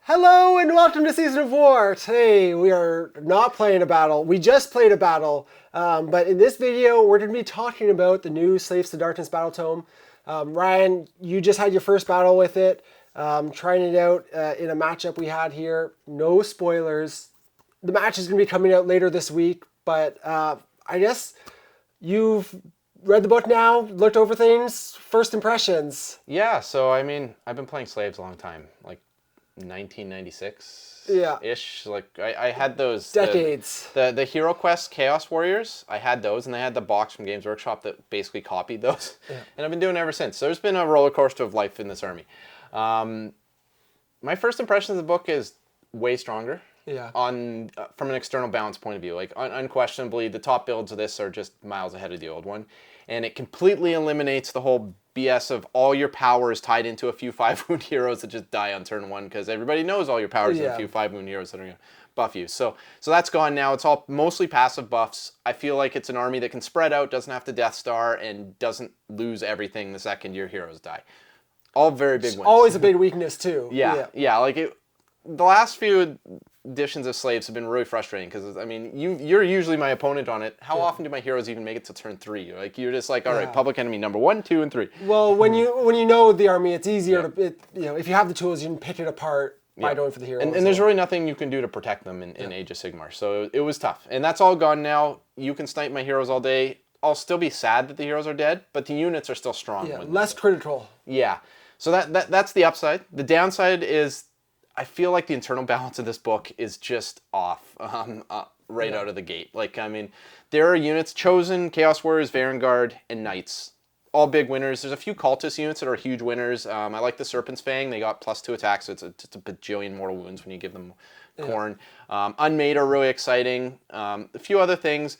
Hello and welcome to Season of War. Today we are not playing a battle. We just played a battle, but in this video we're going to be talking about the new Slaves to Darkness battle tome. Ryan, you just had your first battle with it, trying it out in a matchup we had here. No spoilers. The match is going to be coming out later this week, but I guess you've read the book now, looked over things, first impressions. Yeah, so I mean, I've been playing Slaves a long time, like 1996-ish. Like I had those decades. The Hero Quest Chaos Warriors. I had those, and I had the box from Games Workshop that basically copied those, and I've been doing it ever since. So there's been a roller coaster of life in this army. My first impression of the book is way stronger. Yeah. From an external balance point of view, like unquestionably, the top builds of this are just miles ahead of the old one, and it completely eliminates the whole BS of all your power is tied into a few 5-wound heroes that just die on turn one, because everybody knows all your power is in a few 5-wound heroes that are going to buff you. So that's gone now. It's all mostly passive buffs. I feel like it's an army that can spread out, doesn't have to Death Star, and doesn't lose everything the second your heroes die. All very big wins. Always a big weakness too. Yeah. Like the last few editions of Slaves have been really frustrating because, I mean, you're usually my opponent on it. How often do my heroes even make it to turn 3? Like, you're just like, all right, public enemy number 1, 2, and 3. Well, when you know the army, it's easier to, if you have the tools, you can pick it apart by going for the heroes. And there's really nothing you can do to protect them in Age of Sigmar. So it was tough. And that's all gone now. You can snipe my heroes all day. I'll still be sad that the heroes are dead, but the units are still strong. Yeah, less critical. Yeah. So that's the upside. The downside is I feel like the internal balance of this book is just off right out of the gate. Like, I mean, there are units, Chosen, Chaos Warriors, Vanguard, and Knights. All big winners. There's a few Cultist units that are huge winners. I like the Serpent's Fang. They got +2 attacks, so it's a bajillion mortal wounds when you give them Khorne. Unmade are really exciting. A few other things.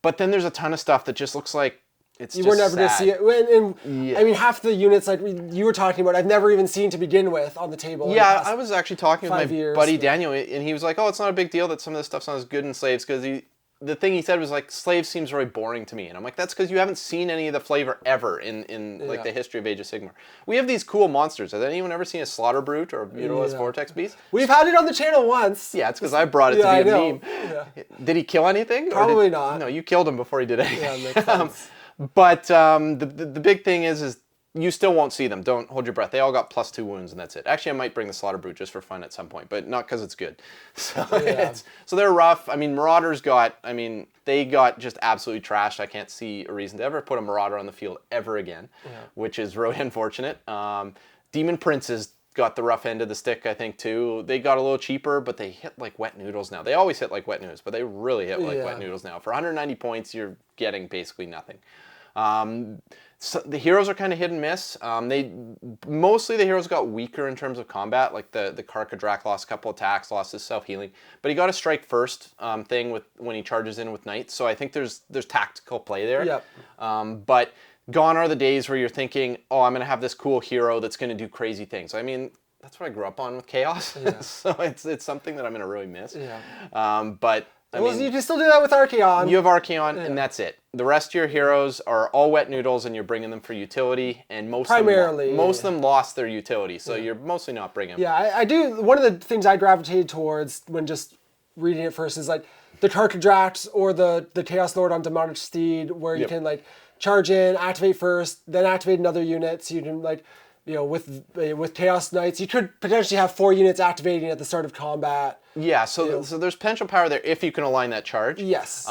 But then there's a ton of stuff that just looks like you were never going to see it. I mean, half the units like you were talking about, I've never even seen to begin with on the table. Yeah, I was actually talking with my buddy Daniel, and he was like, "Oh, it's not a big deal that some of this stuff's not as good in Slaves," because the thing he said was like, "Slaves seems very boring to me," and I'm like, "That's because you haven't seen any of the flavor ever in like the history of Age of Sigmar. We have these cool monsters. Has anyone ever seen a Slaughter Brute or a Mutilated Vortex Beast? We've had it on the channel once. Yeah, it's because I brought it to be a meme. Yeah. Did he kill anything? Probably not. No, you killed him before he did anything. Yeah, makes sense. But the big thing is you still won't see them. Don't hold your breath. They all got +2 wounds, and that's it. Actually, I might bring the Slaughter Brute just for fun at some point, but not because it's good. So so they're rough. I mean, Marauders they got just absolutely trashed. I can't see a reason to ever put a Marauder on the field ever again, which is really unfortunate. Demon Princes got the rough end of the stick, I think, too. They got a little cheaper, but they hit like wet noodles now. They always hit like wet noodles, but they really hit like wet noodles now. For 190 points, you're getting basically nothing. So the heroes are kind of hit and miss. Mostly the heroes got weaker in terms of combat. Like the Karkadrak lost a couple attacks, lost his self-healing, but he got a strike first thing when he charges in with Knights. So I think there's tactical play there. Yep. But gone are the days where you're thinking, oh, I'm going to have this cool hero that's going to do crazy things. I mean, that's what I grew up on with Chaos. So it's something that I'm going to really miss. But I mean, you can still do that with Archaon. You have Archaon, and that's it. The rest of your heroes are all wet noodles, and you're bringing them for utility, and most of them lost their utility, so you're mostly not bringing them. Yeah, I do. One of the things I gravitated towards when just reading it first is like the Karkadrax or the Chaos Lord on Demonic Steed, where you can like charge in, activate first, then activate another unit, so you can like, with Chaos Knights, you could potentially have 4 units activating at the start of combat. Yeah, so there's potential power there if you can align that charge. Yes.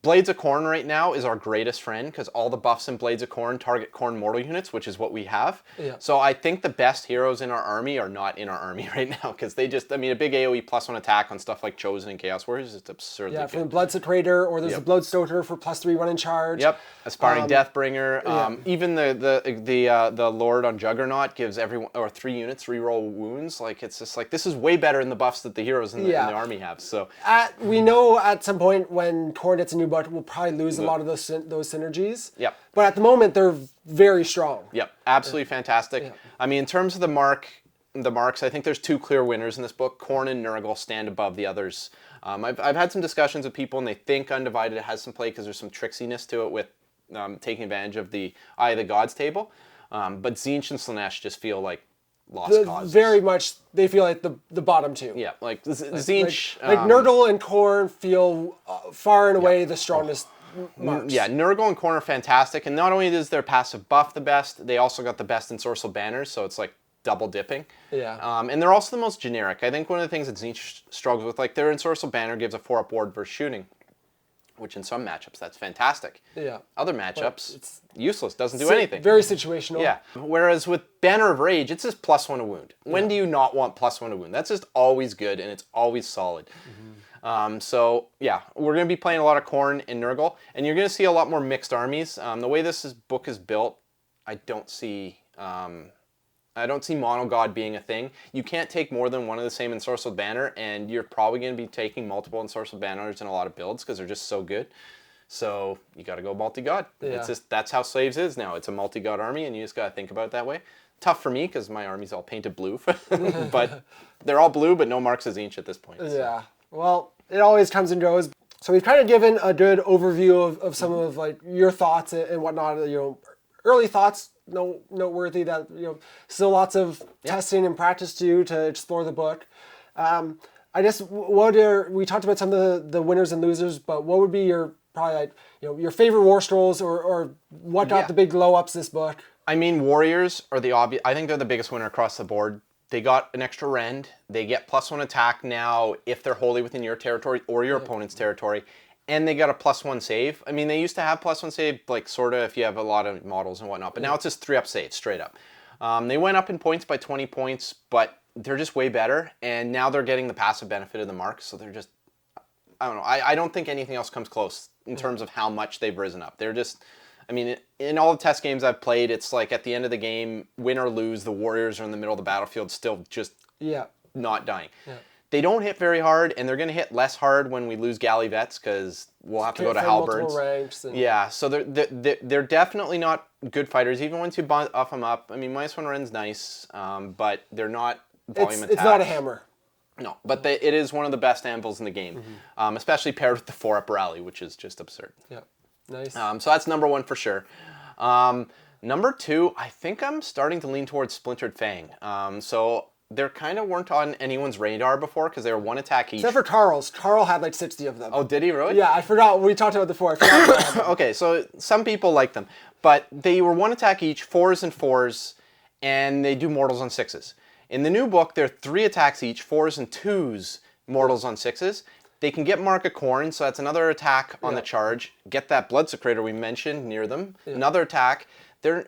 Blades of Khorne right now is our greatest friend because all the buffs in Blades of Khorne target Khorne mortal units, which is what we have. So I think the best heroes in our army are not in our army right now because they just, I mean, a big AoE +1 attack on stuff like Chosen and Chaos Warriors is absurdly good. From the Bloodstoker, or there's a Bloodstoker for +3 run in charge. Aspiring Deathbringer. Even the Lord on Juggernaut gives everyone, or 3 units, reroll wounds. Like, it's just like, this is way better than the buffs that the heroes in the army have. So we know at some point when Khorne gets a new book, we'll probably lose a lot of those synergies. But at the moment, they're very strong. Absolutely fantastic. I mean, in terms of the marks, I think there's 2 clear winners in this book. Khorne and Nurgle stand above the others. I've had some discussions with people, and they think Undivided has some play because there's some tricksiness to it with taking advantage of the Eye of the Gods table. But Tzeentch and Slaanesh just feel like lost causes. Very much, they feel like the bottom two. Yeah, like Tzeentch. Like Nurgle and Khorne feel far and away the strongest marks. Yeah, Nurgle and Khorne are fantastic, and not only is their passive buff the best, they also got the best ensorcel banners, so it's like double dipping. Yeah. And they're also the most generic. I think one of the things that Tzeentch struggles with, like their ensorcel banner gives a 4-up ward versus shooting, which in some matchups that's fantastic. Yeah. Other matchups, it's useless, doesn't do anything. Very situational. Yeah. Whereas with Banner of Rage, it's just +1 a wound. When do you not want +1 a wound? That's just always good, and it's always solid. So yeah, we're going to be playing a lot of Khorne and Nurgle, and you're going to see a lot more mixed armies. The way book is built, I don't see Mono God being a thing. You can't take more than one of the same ensorcelled banner, and you're probably going to be taking multiple ensorcelled banners in a lot of builds because they're just so good. So you got to go multi-god. Yeah. That's how Slaves is now. It's a multi-god army, and you just got to think about it that way. Tough for me because my army's all painted blue, but they're all blue, but no marks as Tzeentch at this point. So. Yeah. Well, it always comes and goes. So we've kind of given a good overview of some of like your thoughts and whatnot. Early thoughts. Noteworthy that still lots of testing and practice to do to explore the book. I guess we talked about some of the winners and losers, but what would be your probably like your favorite war scrolls or what got the big glow ups this book? I mean, Warriors are the obvious. I think they're the biggest winner across the board. They got an extra rend. They get +1 attack now if they're wholly within your territory or your opponent's territory. And they got a +1 save. I mean, they used to have +1 save, like sort of if you have a lot of models and whatnot. But now it's just 3-up save, straight up. They went up in points by 20 points, but they're just way better. And now they're getting the passive benefit of the mark. So they're just, I don't know. I don't think anything else comes close in terms of how much they've risen up. They're just, I mean, in all the test games I've played, it's like at the end of the game, win or lose, the Warriors are in the middle of the battlefield still just not dying. Yeah. They don't hit very hard, and they're going to hit less hard when we lose Galley Vets because we'll have to go to Halberds. Yeah, so they're definitely not good fighters, even once you buff them up. I mean, -1 Ren's nice, but they're not volume attacks. It's not a hammer. No, but it is one of the best anvils in the game, especially paired with the 4-up rally, which is just absurd. Yeah, nice. So that's number 1 for sure. Number 2, I think I'm starting to lean towards Splintered Fang. So they kind of weren't on anyone's radar before because they were 1 attack each. Except for Carl's. Carl had like 60 of them. Oh, did he really? Yeah, I forgot. We talked about it before. I forgot. Okay, so some people like them. But they were 1 attack each, 4s and 4s, and they do mortals on 6s. In the new book, they're 3 attacks each, 4s and 2s, mortals on 6s. They can get Mark of Khorne, so that's another attack on the charge. Get that Blood Secretor we mentioned near them. Yeah. Another attack.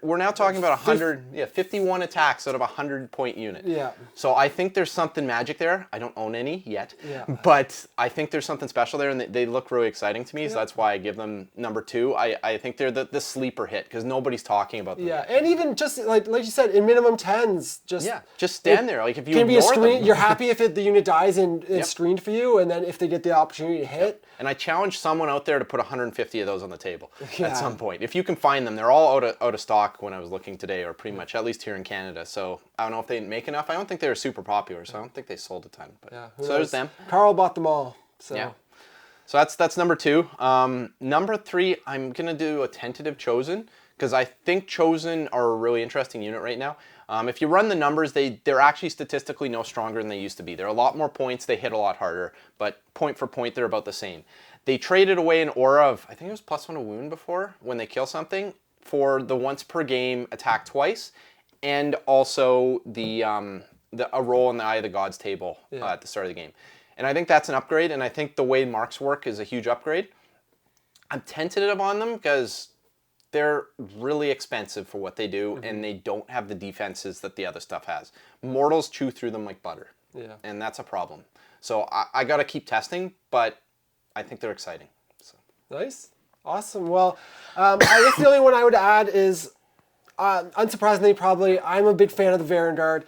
We're now talking about 51 attacks out of a 100-point unit. Yeah. So I think there's something magic there. I don't own any yet, but I think there's something special there, and they look really exciting to me. So that's why I give them number 2. I think they're the sleeper hit because nobody's talking about them. Yeah, and even just like you said, in minimum 10s, just stand there. Like if you can be a screen. them. You're happy if the unit dies and it's screened for you, and then if they get the opportunity to hit. And I challenge someone out there to put 150 of those on the table at some point. If you can find them, they're all out of stock when I was looking today, or pretty much, at least here in Canada. So I don't know if they didn't make enough. I don't think they were super popular, so I don't think they sold a ton. But so there's them. Carl bought them all. So. Yeah. So that's number 2. Number 3, I'm gonna do a tentative Chosen because I think Chosen are a really interesting unit right now. If you run the numbers, they're actually statistically no stronger than they used to be. They're a lot more points, they hit a lot harder, but point for point, they're about the same. They traded away an aura of, I think it was +1 a wound before, when they kill something, for the once per game attack twice, and also a roll in the Eye of the Gods table at the start of the game. And I think that's an upgrade, and I think the way marks work is a huge upgrade. I'm tentative on them because they're really expensive for what they do, and they don't have the defenses that the other stuff has. Mortals chew through them like butter, and that's a problem. So I got to keep testing, but I think they're exciting. So. Nice. Awesome. Well, I guess the only one I would add is, unsurprisingly probably, I'm a big fan of the Varangard.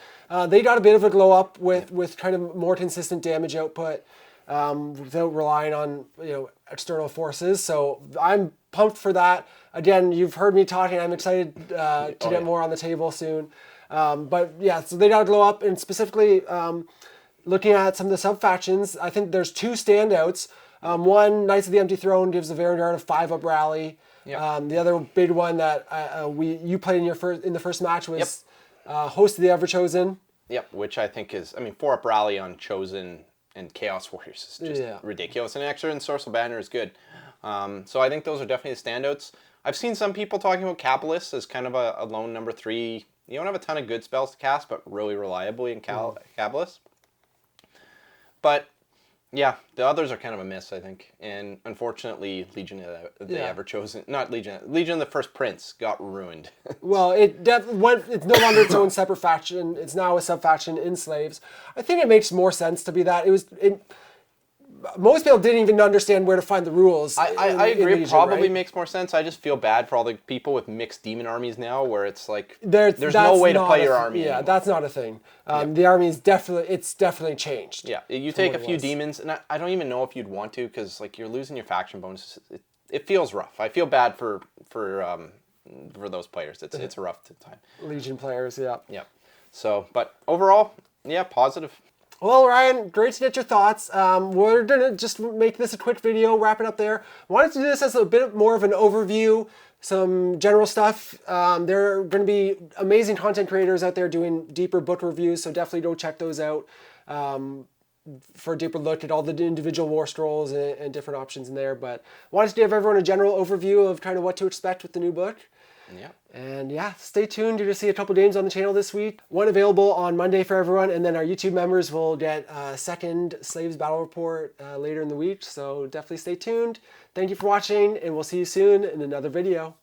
They got a bit of a glow up with kind of more consistent damage output without relying on external forces. So I'm pumped for that. Again, you've heard me talking. I'm excited to get more on the table soon. But yeah, so they got to glow up, and specifically looking at some of the sub-factions, I think there's 2 standouts. One, Knights of the Empty Throne gives the Varangard a 5-up rally. Yep. The other big one that you played in the first match was Host of the Everchosen. Yep, which I think is, I mean, 4-up rally on Chosen and Chaos Warriors is just ridiculous. And extra Ensorcel Banner is good. So I think those are definitely the standouts. I've seen some people talking about Cabalist as kind of a lone number 3. You don't have a ton of good spells to cast, but really reliably in Cabalist. But yeah, the others are kind of a miss, I think. And unfortunately, Legion of the Everchosen, not Legion, Legion of the First Prince got ruined. Well, it's no longer its own separate faction. It's now a sub-faction in Slaves. I think it makes more sense to be that. Most people didn't even understand where to find the rules. I agree. It probably makes more sense. I just feel bad for all the people with mixed demon armies now, where it's like there's no way to play your army. Yeah, that's not a thing. The army is definitely changed. Yeah, you take a few demons, and I don't even know if you'd want to, because like you're losing your faction bonuses. It feels rough. I feel bad for those players. It's a rough time. Legion players, yeah. Yeah. So, but overall, yeah, positive. Well, Ryan, great to get your thoughts. We're going to just make this a quick video, wrap it up there. Wanted to do this as a bit more of an overview, some general stuff. There are going to be amazing content creators out there doing deeper book reviews, so definitely go check those out for a deeper look at all the individual war scrolls and different options in there. But wanted to give everyone a general overview of kind of what to expect with the new book. Yeah. And yeah, stay tuned. You're going to see a couple games on the channel this week. One available on Monday for everyone, and then our YouTube members will get a second Slaves Battle Report later in the week. So definitely stay tuned. Thank you for watching, and we'll see you soon in another video.